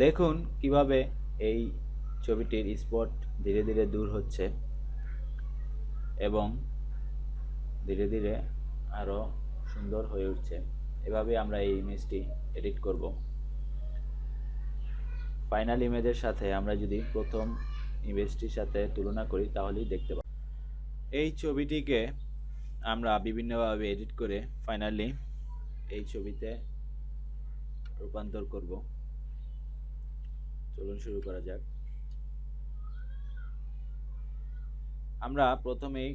দেখুন কিভাবে এই ছবিটির স্পট ধীরে ধীরে দূর হচ্ছে এবং ধীরে ধীরে আরও সুন্দর হয়ে উঠছে। এভাবে আমরা এই ইমেজটি এডিট করব। ফাইনাল ইমেজের সাথে আমরা যদি প্রথম ইমেজটির সাথে তুলনা করি তাহলেই দেখতে পাব। এই ছবিটিকে আমরা বিভিন্নভাবে এডিট করে ফাইনালি এই ছবিতে রূপান্তর করব। চলুন শুরু করা যাক। আমরা প্রথমেই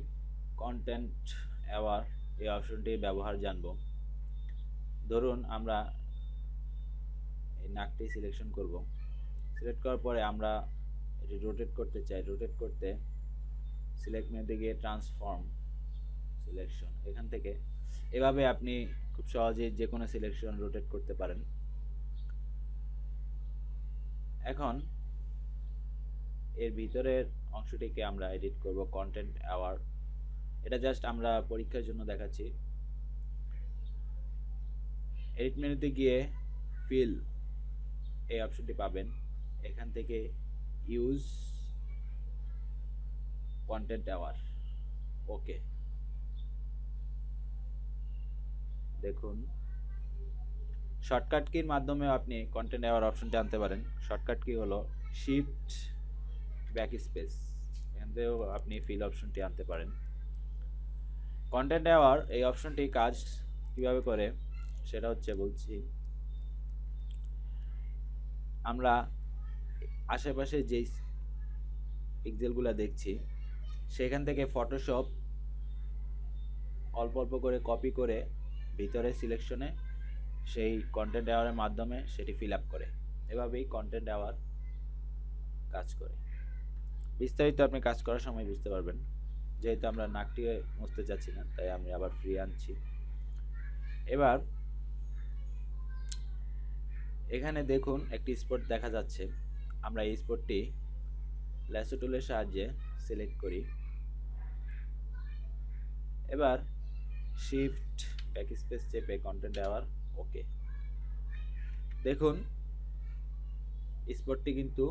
কন্টেন্ট অ্যাওয়ার এই অপশনটির ব্যবহার জানব। ধরুন আমরা এই নাকটি সিলেকশন করব। সিলেক্ট করার পরে আমরা এটি রোটেট করতে চাই। রোটেট করতে সিলেক্ট মেনুতে গিয়ে ট্রান্সফর্ম সিলেকশন, এখান থেকে এভাবে আপনি খুব সহজেই যে কোনো সিলেকশন রোটেট করতে পারেন। এখন এর ভিতরের অংশটিকে আমরা এডিট করব কন্টেন্ট অ্যাওয়ার। এটা জাস্ট আমরা পরীক্ষার জন্য দেখাচ্ছি। এডিট মেনুতে গিয়ে ফিল এই অপশনটি পাবেন। এখান থেকে ইউজ কন্টেন্ট অ্যাওয়ার, ওকে। দেখুন শর্টকাট কির মাধ্যমে আপনি কন্টেন্ট অ্যাওয়ার অপশনটি আনতে পারেন। শর্টকাট কি হলো শিফট ব্যাক স্পেস, এখান থেকেও আপনি ফিল অপশনটি আনতে পারেন। কন্টেন্ট অ্যাওয়ার এই অপশনটি কাজ কিভাবে করে সেটা হচ্ছে বলছি। আমরা আশেপাশে যেই পিক্সেলগুলো দেখছি সেখান থেকে ফটোশপ অল্প অল্প করে কপি করে ভিতরে সিলেকশনে সেই কন্টেন্ট অ্যাওয়ারের মাধ্যমে সেটি ফিল আপ করে। এভাবেই কন্টেন্ট অ্যাওয়ার কাজ করে। বিস্তারিত আপনি কাজ করার সময় বুঝতে পারবেন। যেহেতু আমরা নাকটি মুছতে চাচ্ছি না তাই আমি আবার ফ্রি আনছি। এবার এখানে দেখুন একটি স্পট দেখা যাচ্ছে। আমরা এই স্পটটি ল্যাসো টুলের সাহায্যে সিলেক্ট করি। এবার শিফট ব্যাক স্পেস চেপে কন্টেন্ট অ্যাওয়ার, ওকে। দেখুন স্পটটি কিন্তু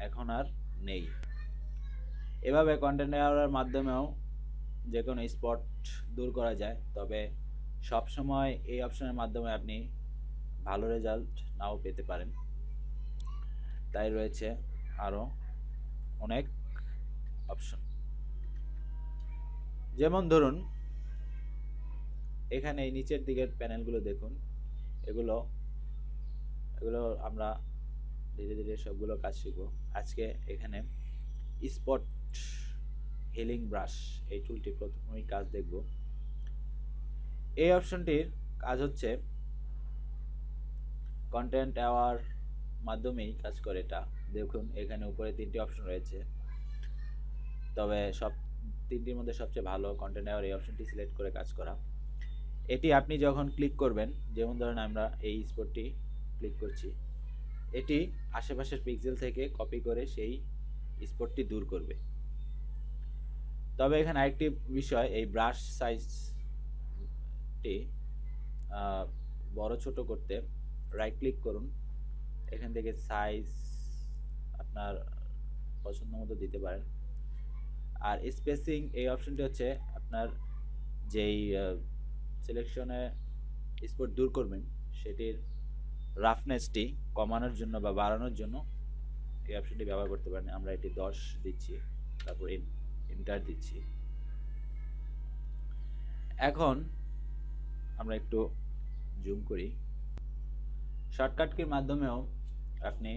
এখন আর নেই। এভাবে কন্টেন্ট অ্যাওয়ারের মাধ্যমেও যে কোনো স্পট দূর করা যায়, তবে সব সময় এই অপশনের মাধ্যমে আপনি ভালো রেজাল্ট নাও পেতে পারেন। তাই রয়েছে আরও অনেক অপশন। যেমন ধরুন এখানে এই নিচের দিকের প্যানেলগুলো দেখুন। এগুলো আমরা ধীরে ধীরে সবগুলো কাজ শিখব। আজকে এখানে স্পট হিলিং ব্রাশ এই টুলটি প্রথমেই কাজ দেখব। এই অপশনটির কাজ হচ্ছে কন্টেন্ট অ্যাওয়ার মাধ্যমেই কাজ করে এটা। দেখুন এখানে উপরে তিনটি অপশন রয়েছে, তবে সব তিনটির মধ্যে সবচেয়ে ভালো কন্টেন্ট অ্যাওয়ার এই অপশনটি সিলেক্ট করে কাজ করা। এটি আপনি যখন ক্লিক করবেন, যেমন ধরেন আমরা এই স্পটটি ক্লিক করছি, এটি আশেপাশের পিক্সেল থেকে কপি করে সেই স্পটটি দূর করবে। তবে এখানে আরেকটি বিষয়, এই ব্রাশ সাইজটি বড় ছোট করতে রাইট ক্লিক করুন। এখান থেকে সাইজ আপনার পছন্দ মতো দিতে পারেন। আর স্পেসিং এই অপশনটি হচ্ছে আপনার যেই সিলেকশনে স্পট দূর করবেন সেটির রাফনেসটি কমানোর জন্য বা বাড়ানোর জন্য এই অপশনটি ব্যবহার করতে পারেন। আমরা এটি 10 দিচ্ছি, তারপর এন্টার দিচ্ছি। এখন আমরা একটু জুম করি। শর্টকাট কির মাধ্যমেও আপনি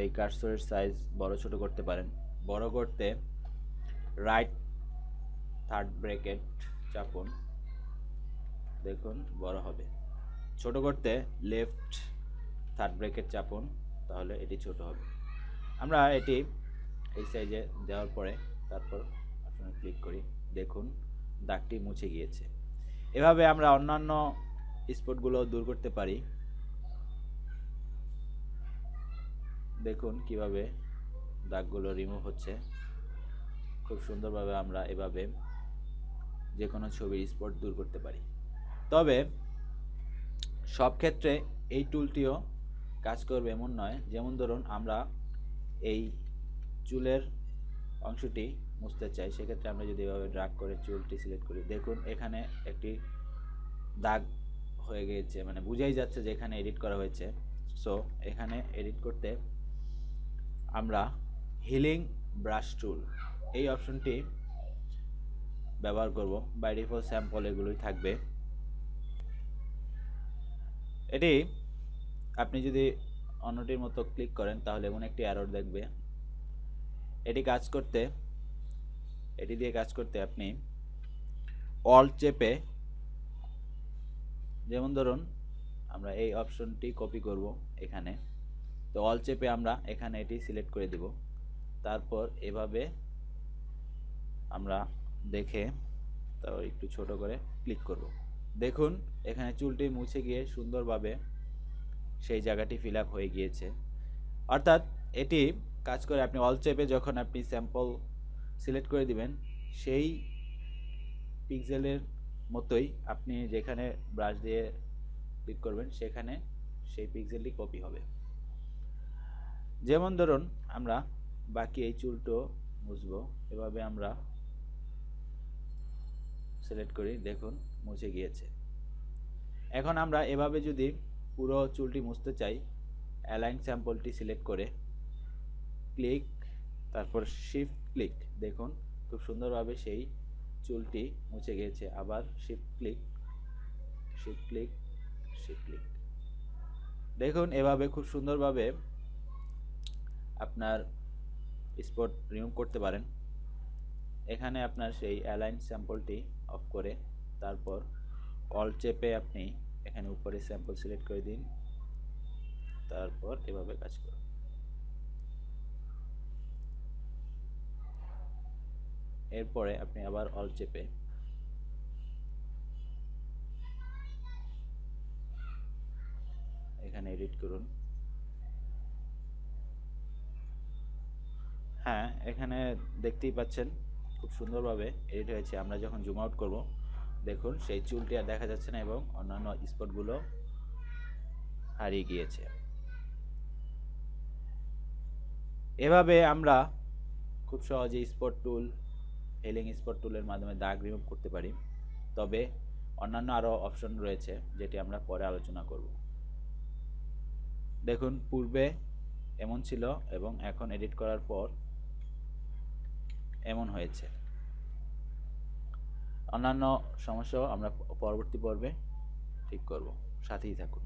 এই কার্সরের সাইজ বড় ছোট করতে পারেন। বড় করতে রাইট থার্ড ব্র্যাকেট চাপুন, দেখুন বড় হবে। ছোট করতে লেফট থার্ড ব্র্যাকেট চাপুন, তাহলে এটি ছোট হবে। আমরা এটি এই সাইজে দেওয়ার পরে তারপর অপশনে ক্লিক করি, দেখুন দাগটি মুছে গিয়েছে। এভাবে আমরা অন্যান্য স্পটগুলো দূর করতে পারি। দেখুন কিভাবে দাগগুলো রিমুভ হচ্ছে। খুব সুন্দরভাবে আমরা এভাবে যে কোনো ছবির স্পট দূর করতে পারি। তবে সব ক্ষেত্রে এই টুলটিও কাজ করবে এমন নয়। যেমন ধরুন আমরা এই চুলের অংশটি মুছতে চাই, সেক্ষেত্রে আমরা যদি এভাবে ড্র্যাগ করে চুলটি সিলেক্ট করি, দেখুন এখানে একটি দাগ হয়ে গিয়েছে, মানে বুঝাই যাচ্ছে যে এখানে এডিট করা হয়েছে। সো এখানে এডিট করতে আমরা হিলিং ব্রাশ টুল এই অপশনটি ব্যবহার করব। বাই ডিফল্ট স্যাম্পল এগুলোই থাকবে। এটি আপনি যদি অন্যটির মতো ক্লিক করেন তাহলে এমন একটি এরর দেখবে। এটি দিয়ে কাজ করতে আপনি অল্ট চেপে, যেমন ধরুন আমরা এই অপশনটি কপি করব এখানে, তো অল্ট চেপে আমরা এখানে এটি সিলেক্ট করে দিব। তারপর এভাবে আমরা দেখে তারপর একটু ছোট করে ক্লিক করব। দেখুন এখানে চুলটি মুছে গিয়ে সুন্দরভাবে সেই জায়গাটি ফিল আপ হয়ে গিয়েছে। অর্থাৎ এটি কাজ করে আপনি অল চেপে যখন আপনি স্যাম্পল সিলেক্ট করে দিবেন, সেই পিক্সেলের মতোই আপনি যেখানে ব্রাশ দিয়ে ক্লিক করবেন সেখানে সেই পিক্সেলটি কপি হবে। যেমন ধরুন আমরা বাকি এই চুলটো মুছবো, এভাবে আমরা সিলেক্ট করি, দেখুন মুছে গিয়েছে। এখন আমরা এভাবে যদি পুরো চুলটি মুছতে চাই, অ্যালাইন স্যাম্পলটি সিলেক্ট করে ক্লিক, তারপর শিফট ক্লিক, দেখুন খুব সুন্দরভাবে সেই চুলটি মুছে গিয়েছে। আবার shift click, shift click, shift click, দেখুন এভাবে খুব সুন্দরভাবে আপনার স্পট রিমুভ করতে পারেন। এখানে আপনার সেই অ্যালাইন স্যাম্পলটি অফ করে তারপর অল চেপে আপনি এখানে উপরে স্যাম্পল সিলেক্ট করে দিন, তারপর এভাবে কাজ করুন। এরপরে আপনি আবার অল চেপে এখানে এডিট করুন। হ্যাঁ, এখানে দেখতেই পাচ্ছেন খুব সুন্দরভাবে এডিট হয়েছে। আমরা যখন জুম আউট করব, দেখুন সেই চুলটি আর দেখা যাচ্ছে না এবং অন্যান্য স্পটগুলো হারিয়ে গিয়েছে। এভাবে আমরা খুব সহজে স্পট টুল, হিলিং স্পট টুলের মাধ্যমে দাগ রিমুভ করতে পারি। তবে অন্যান্য আরও অপশন রয়েছে যেটি আমরা পরে আলোচনা করব। দেখুন পূর্বে এমন ছিল এবং এখন এডিট করার পর এমন হয়েছে। অন্যান্য সমস্যাও আমরা পরবর্তী পর্বে ঠিক করব, সাথেই থাকুন।